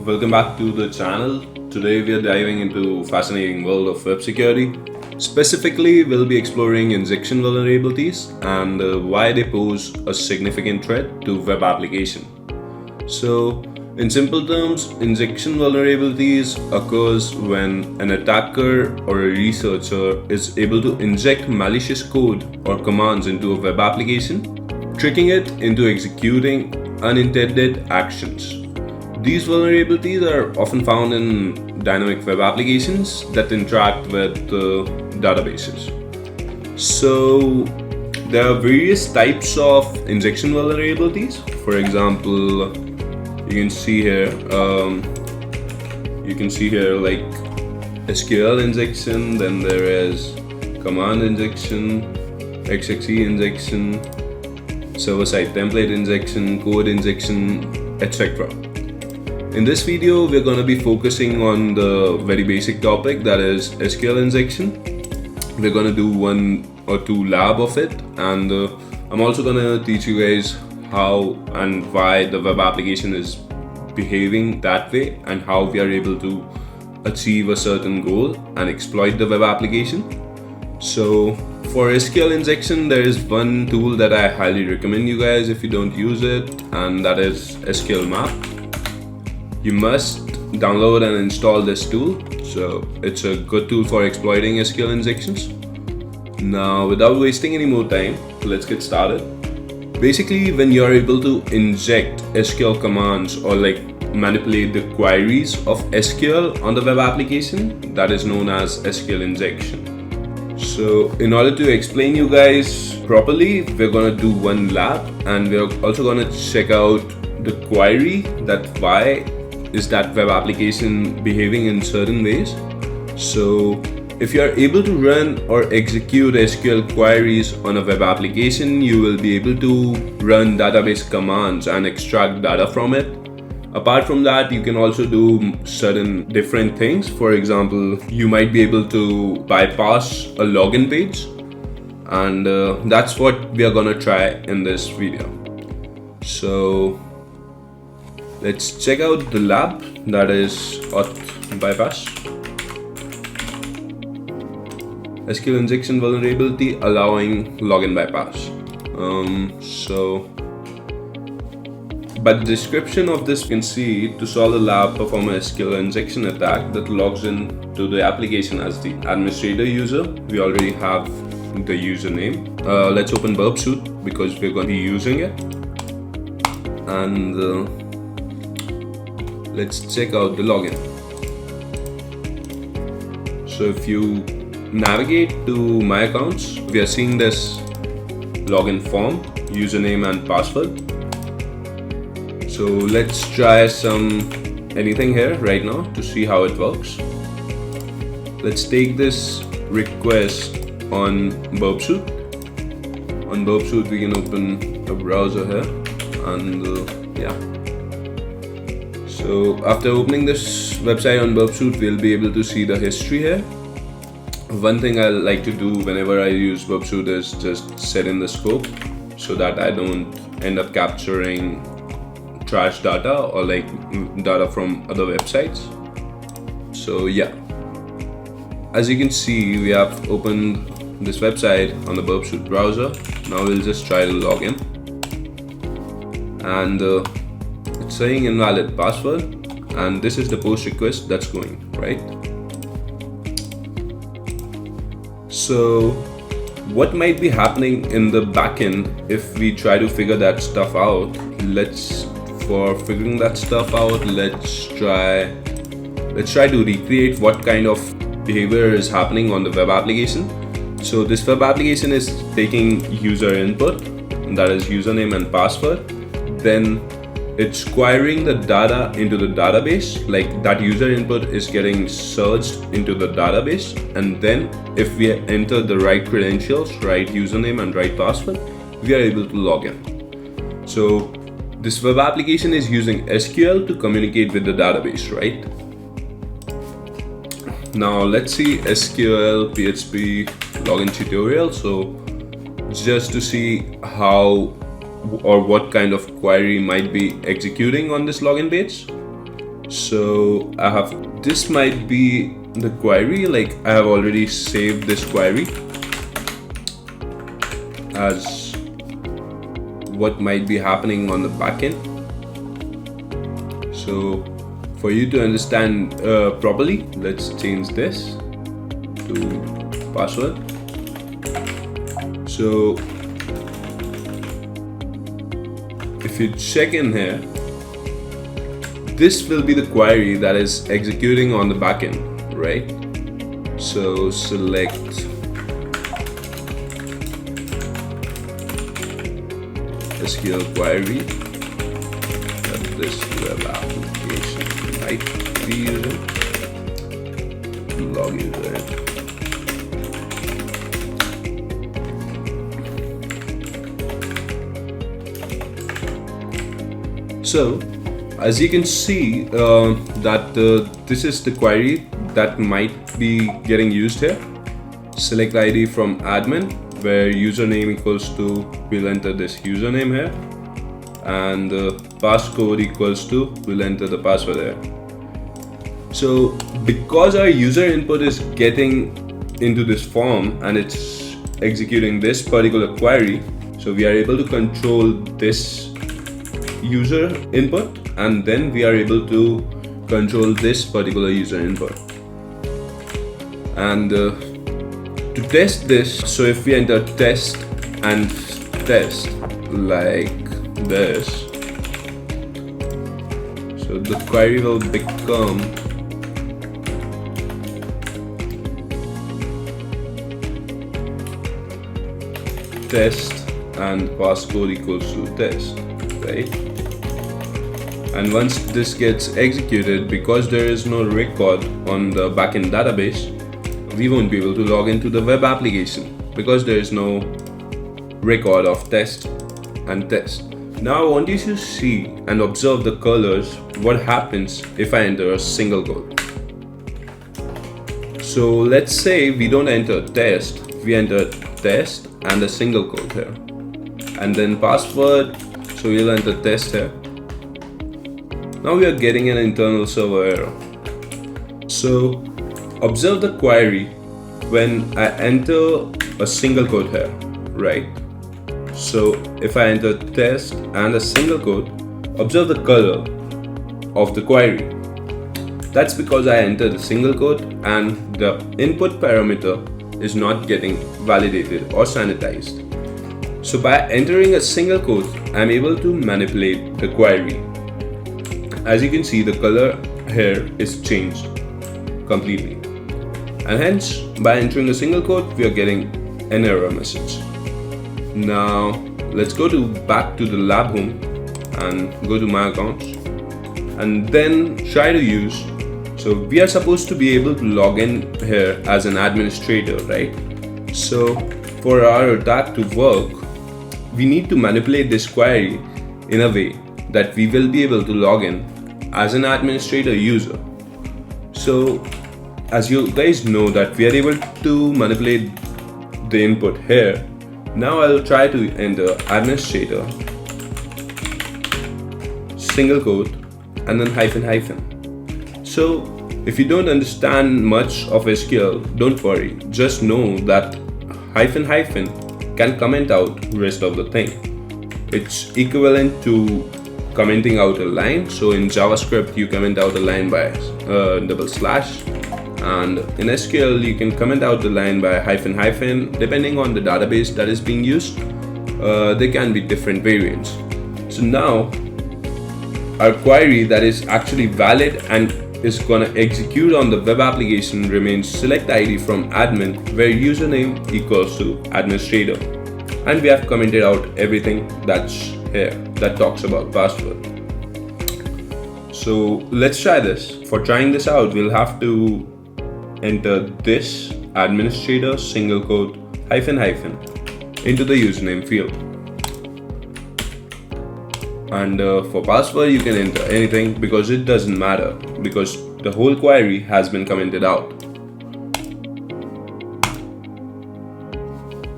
welcome back to the channel. Today we are diving into fascinating world of web security. Specifically, we'll be exploring injection vulnerabilities and why they pose a significant threat to web application. So, in simple terms, injection vulnerabilities occurs when an attacker or a researcher is able to inject malicious code or commands into a web application, tricking it into executing unintended actions. These vulnerabilities are often found in dynamic web applications that interact with databases. So there are various types of injection vulnerabilities. For example, you can see here like SQL injection, then there is command injection, XXE injection, server-side template injection, code injection, etc. In this video, we're going to be focusing on the very basic topic, that is SQL injection. We're going to do 1 or 2 lab of it, and I'm also going to teach you guys how and why the web application is behaving that way and how we are able to achieve a certain goal and exploit the web application. So for SQL injection, there is one tool that I highly recommend you guys if you don't use it, and that is SQL Map. You must download and install this tool. So it's a good tool for exploiting SQL injections. Now, without wasting any more time, let's get started. Basically, when you're able to inject SQL commands or like manipulate the queries of SQL on the web application, that is known as SQL injection. So in order to explain you guys properly, we're gonna do one lab, and we're also gonna check out the query, that why is that web application behaving in certain ways. So if you are able to run or execute SQL queries on a web application, you will be able to run database commands and extract data from it. Apart from that, you can also do certain different things. For example, you might be able to bypass a login page, and that's what we are gonna try in this video. So let's check out the lab, that is auth bypass. SQL injection vulnerability allowing login bypass. So by the description of this, you can see to solve the lab, perform a SQL injection attack that logs in to the application as the administrator user. We already have the username. Let's open Burp Suite because we're going to be using it. And let's check out the login. So if you navigate to my accounts, we are seeing this login form, username and password. So let's try anything here right now to see how it works. Let's take this request on Burp Suite. On Burp Suite, we can open a browser here, and yeah. So after opening this website on Burp Suite, we'll be able to see the history here. One thing I like to do whenever I use Burp Suite is just set in the scope so that I don't end up capturing trash data or like data from other websites. So yeah, as you can see, we have opened this website on the Burp Suite browser. Now we'll just try to log in, and it's saying invalid password, and this is the post request that's going, right? So what might be happening in the backend if we try to figure that stuff out? For figuring that stuff out, let's try to recreate what kind of behavior is happening on the web application. So this web application is taking user input, that is username and password. Then it's querying the data into the database, like that user input is getting searched into the database, and then if we enter the right credentials, right username and right password, we are able to log in. So this web application is using SQL to communicate with the database, right? Now let's see SQL PHP login tutorial. So just to see how or what kind of query might be executing on this login page. So this might be the query, like I have already saved this query as what might be happening on the backend. So for you to understand properly, let's change this to password. So if you check in here, this will be the query that is executing on the backend, right? So select SQL query that this web application might be using. Log user in. So as you can see this is the query that might be getting used here. Select ID from admin, where username equals to, we'll enter this username here, and passcode equals to, we'll enter the password there. So because our user input is getting into this form and it's executing this particular query, so we are able to control this user input, and then we are able to control this particular user input. And to test this, so if we enter test and test like this, so the query will become test and passcode equals to test, right? And once this gets executed, because there is no record on the backend database, we won't be able to log into the web application because there is no record of test and test. Now I want you to see and observe the colors, what happens if I enter a single code. So let's say we don't enter test, we enter test and a single quote here, and then password, so we'll enter test here. Now we are getting an internal server error. So observe the query when I enter a single quote here, right? So if I enter test and a single quote, observe the color of the query. That's because I entered a single quote and the input parameter is not getting validated or sanitized. So by entering a single quote, I'm able to manipulate the query. As you can see, the color here is changed completely. And hence, by entering a single quote, we are getting an error message. Now, let's go back to the lab home and go to my accounts and then try to use. So we are supposed to be able to log in here as an administrator, right? So for our attack to work, we need to manipulate this query in a way that we will be able to log in as an administrator user. So as you guys know that we are able to manipulate the input here. Now I'll try to enter administrator, single quote, and then hyphen hyphen. So if you don't understand much of SQL, don't worry. Just know that hyphen hyphen can comment out the rest of the thing. It's equivalent to commenting out a line. So in JavaScript, you comment out a line by double slash. And in SQL, you can comment out the line by hyphen hyphen. Depending on the database that is being used, there can be different variants. So now, our query that is actually valid and is gonna execute on the web application remains select ID from admin, where username equals to administrator. And we have commented out everything that's here that talks about password. So let's try this. For trying this out, we'll have to enter this administrator single quote hyphen hyphen into the username field. And for password, you can enter anything because it doesn't matter, because the whole query has been commented out.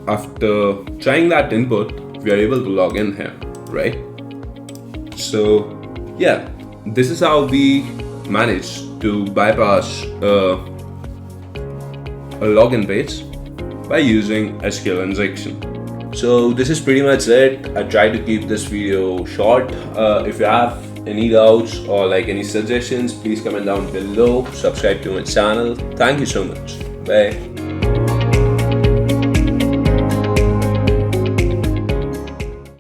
After trying that input, we are able to log in here, right? So yeah, this is how we managed to bypass a login page by using SQL injection. So this is pretty much it. I tried to keep this video short. If you have any doubts or like any suggestions, please comment down below. Subscribe to my channel. Thank you so much. Bye.